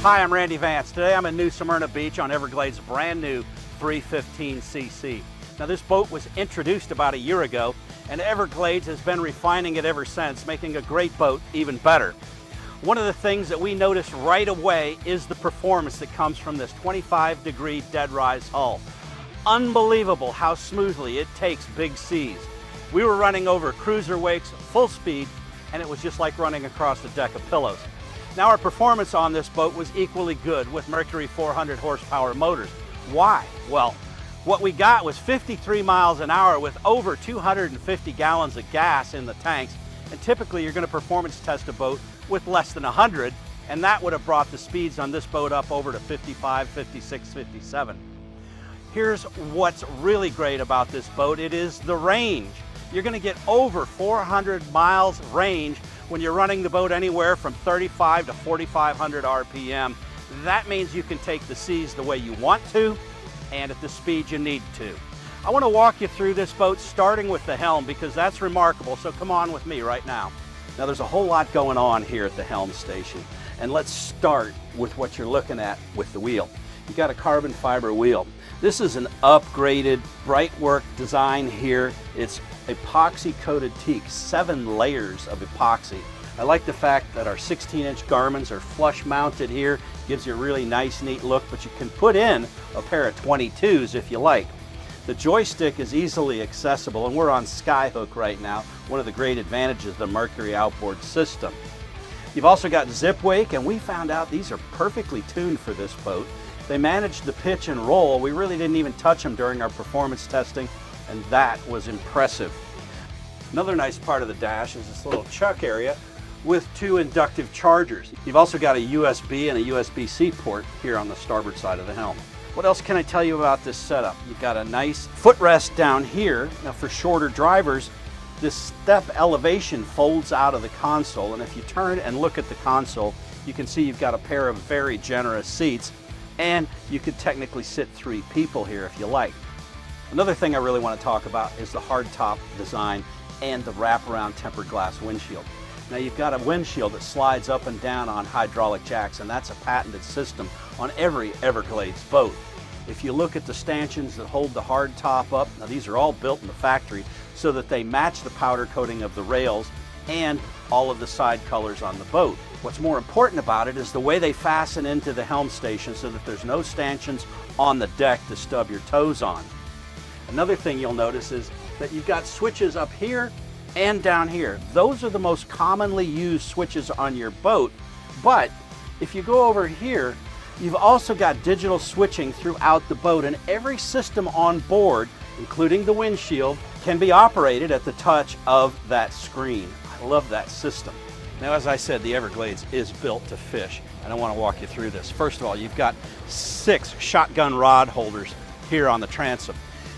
Hi, I'm Randy Vance. Today I'm in New Smyrna Beach on Everglades' brand new 315cc. Now this boat was introduced about a year ago, and Everglades has been refining it ever since, making a great boat even better. One of the things that we noticed right away is the performance that comes from this 25-degree dead rise hull. Unbelievable how smoothly it takes big seas. We were running over cruiser wakes full speed, and it was just like running across a deck of pillows. Now our performance on this boat was equally good with Mercury 400 horsepower motors. Why? Well, what we got was 53 miles an hour with over 250 gallons of gas in the tanks, and typically you're going to performance test a boat with less than 100, and that would have brought the speeds on this boat up over to 55, 56, 57. Here's what's really great about this boat. It is the range. You're going to get over 400 miles range when you're running the boat anywhere from 35 to 4,500 RPM. That means you can take the seas the way you want to and at the speed you need to. I want to walk you through this boat starting with the helm because that's remarkable, so come on with me right now. Now there's a whole lot going on here at the helm station, and let's start with what you're looking at with the wheel. You've got a carbon fiber wheel. This is an upgraded Brightwork design here. It's epoxy coated teak, 7 layers of epoxy. I like the fact that our 16-inch Garmins are flush mounted here. Gives you a really nice, neat look, but you can put in a pair of 22s if you like. The joystick is easily accessible, and we're on Skyhook right now, one of the great advantages of the Mercury outboard system. You've also got zip wake, and we found out these are perfectly tuned for this boat. They managed the pitch and roll. We really didn't even touch them during our performance testing, and that was impressive. Another nice part of the dash is this little chuck area with 2 inductive chargers. You've also got a USB and a USB-C port here on the starboard side of the helm. What else can I tell you about this setup? You've got a nice footrest down here. Now for shorter drivers, this step elevation folds out of the console, and if you turn and look at the console, you can see you've got a pair of very generous seats, and you could technically sit 3 people here if you like. Another thing I really want to talk about is the hardtop design and the wraparound tempered glass windshield. Now you've got a windshield that slides up and down on hydraulic jacks, and that's a patented system on every Everglades boat. If you look at the stanchions that hold the hard top up, now these are all built in the factory so that they match the powder coating of the rails and all of the side colors on the boat. What's more important about it is the way they fasten into the helm station so that there's no stanchions on the deck to stub your toes on. Another thing you'll notice is that you've got switches up here and down here. Those are the most commonly used switches on your boat, but if you go over here, you've also got digital switching throughout the boat, and every system on board, including the windshield, can be operated at the touch of that screen. I love that system. Now, as I said, the Everglades is built to fish, and I want to walk you through this. First of all, you've got 6 shotgun rod holders here on the transom.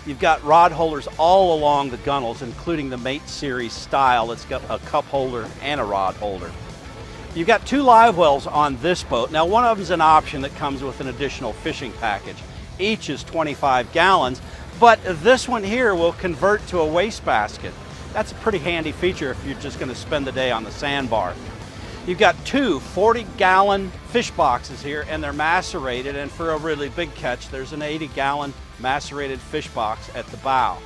You've got rod holders all along the gunnels, including the Mate Series style. It's got a cup holder and a rod holder. You've got 2 live wells on this boat. Now, one of them is an option that comes with an additional fishing package. Each is 25 gallons, but this one here will convert to a wastebasket. That's a pretty handy feature if you're just going to spend the day on the sandbar. You've got 2 40-gallon fish boxes here, and they're macerated, and for a really big catch, there's an 80-gallon macerated fish box at the bow.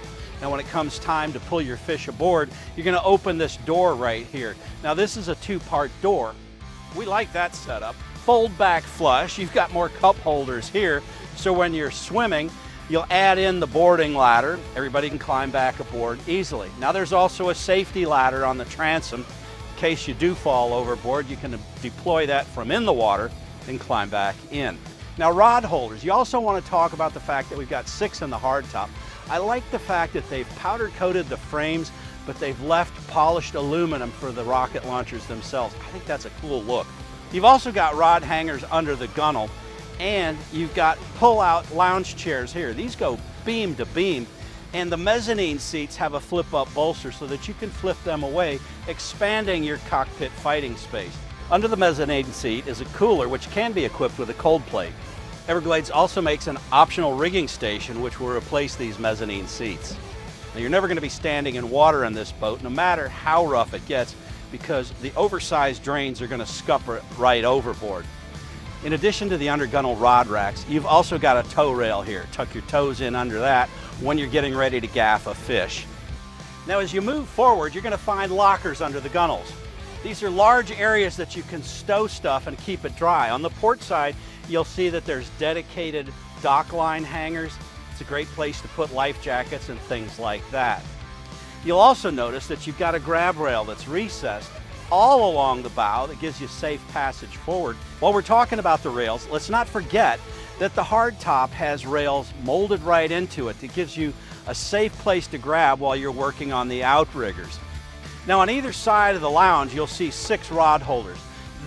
Now when it comes time to pull your fish aboard, you're going to open this door right here. Now this is a 2-part door. We like that setup. Fold back flush. You've got more cup holders here, so when you're swimming, you'll add in the boarding ladder. Everybody can climb back aboard easily. Now there's also a safety ladder on the transom. In case you do fall overboard, you can deploy that from in the water and climb back in. Now rod holders, you also want to talk about the fact that we've got 6 in the hardtop. I like the fact that they've powder coated the frames, but they've left polished aluminum for the rocket launchers themselves. I think that's a cool look. You've also got rod hangers under the gunnel, and you've got pull-out lounge chairs here. These go beam to beam, and the mezzanine seats have a flip-up bolster so that you can flip them away, expanding your cockpit fighting space. Under the mezzanine seat is a cooler which can be equipped with a cold plate. Everglades also makes an optional rigging station which will replace these mezzanine seats. Now you're never going to be standing in water in this boat, no matter how rough it gets, because the oversized drains are going to scupper right overboard. In addition to the undergunnel rod racks, you've also got a tow rail here. Tuck your toes in under that when you're getting ready to gaff a fish. Now as you move forward, you're going to find lockers under the gunnels. These are large areas that you can stow stuff and keep it dry. On the port side, you'll see that there's dedicated dock line hangers. It's a great place to put life jackets and things like that. You'll also notice that you've got a grab rail that's recessed all along the bow that gives you safe passage forward. While we're talking about the rails, let's not forget that the hardtop has rails molded right into it that gives you a safe place to grab while you're working on the outriggers. Now on either side of the lounge, you'll see 6 rod holders.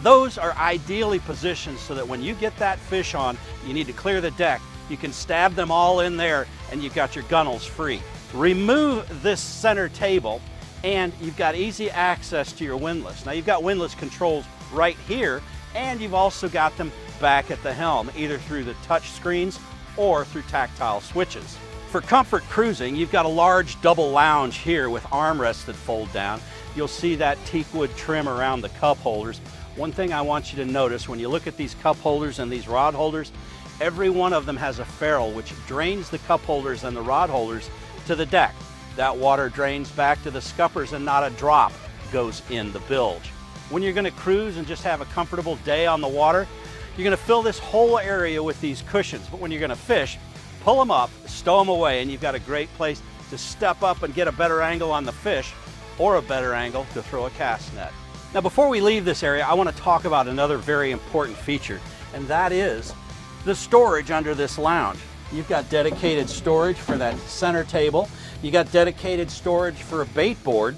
Those are ideally positioned so that when you get that fish on, you need to clear the deck. You can stab them all in there and you've got your gunnels free. Remove this center table and you've got easy access to your windlass. Now you've got windlass controls right here, and you've also got them back at the helm, either through the touch screens or through tactile switches. For comfort cruising, you've got a large double lounge here with armrests that fold down. You'll see that teak wood trim around the cup holders. One thing I want you to notice when you look at these cup holders and these rod holders, every one of them has a ferrule which drains the cup holders and the rod holders to the deck. That water drains back to the scuppers and not a drop goes in the bilge. When you're going to cruise and just have a comfortable day on the water, you're going to fill this whole area with these cushions. But when you're going to fish, pull them up, stow them away, and you've got a great place to step up and get a better angle on the fish or a better angle to throw a cast net. Now before we leave this area, I want to talk about another very important feature, and that is the storage under this lounge. You've got dedicated storage for that center table. You got dedicated storage for a bait board.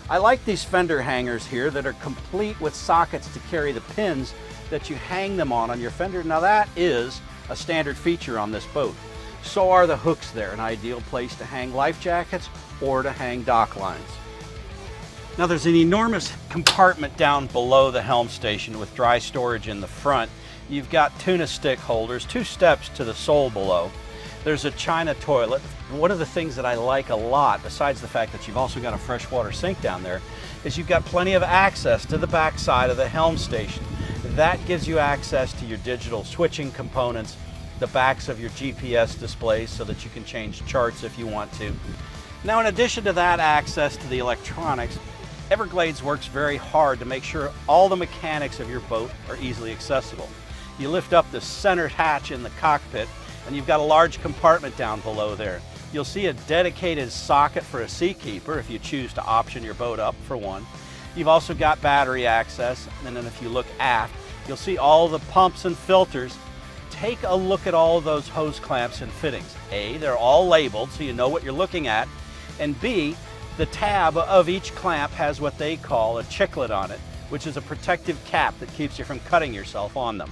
I like these fender hangers here that are complete with sockets to carry the pins that you hang them on your fender. Now that is a standard feature on this boat. So are the hooks there, an ideal place to hang life jackets or to hang dock lines. Now there's an enormous compartment down below the helm station with dry storage in the front. You've got tuna stick holders, 2 steps to the sole below. There's a china toilet. One of the things that I like a lot, besides the fact that you've also got a freshwater sink down there, is you've got plenty of access to the back side of the helm station. That gives you access to your digital switching components, the backs of your GPS displays so that you can change charts if you want to. Now in addition to that access to the electronics, Everglades works very hard to make sure all the mechanics of your boat are easily accessible. You lift up the center hatch in the cockpit and you've got a large compartment down below there. You'll see a dedicated socket for a seakeeper if you choose to option your boat up for one. You've also got battery access, and then if you look aft, you'll see all the pumps and filters. Take a look at all those hose clamps and fittings. A, they're all labeled so you know what you're looking at, and B, the tab of each clamp has what they call a chiclet on it, which is a protective cap that keeps you from cutting yourself on them.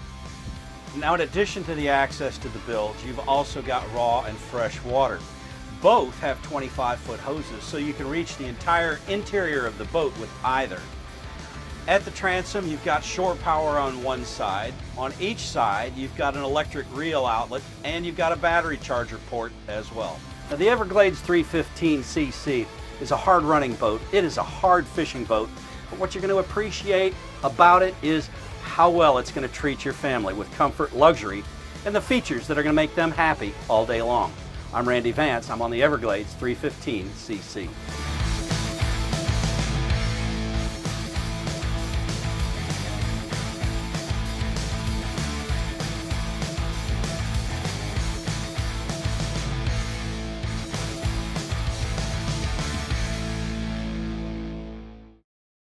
Now in addition to the access to the bilge, you've also got raw and fresh water. Both have 25-foot hoses, so you can reach the entire interior of the boat with either. At the transom, you've got shore power on one side. On each side, you've got an electric reel outlet, and you've got a battery charger port as well. Now the Everglades 315cc is a hard-running boat. It is a hard fishing boat, but what you're going to appreciate about it is how well it's going to treat your family with comfort, luxury, and the features that are going to make them happy all day long. I'm Randy Vance. I'm on the Everglades 315cc.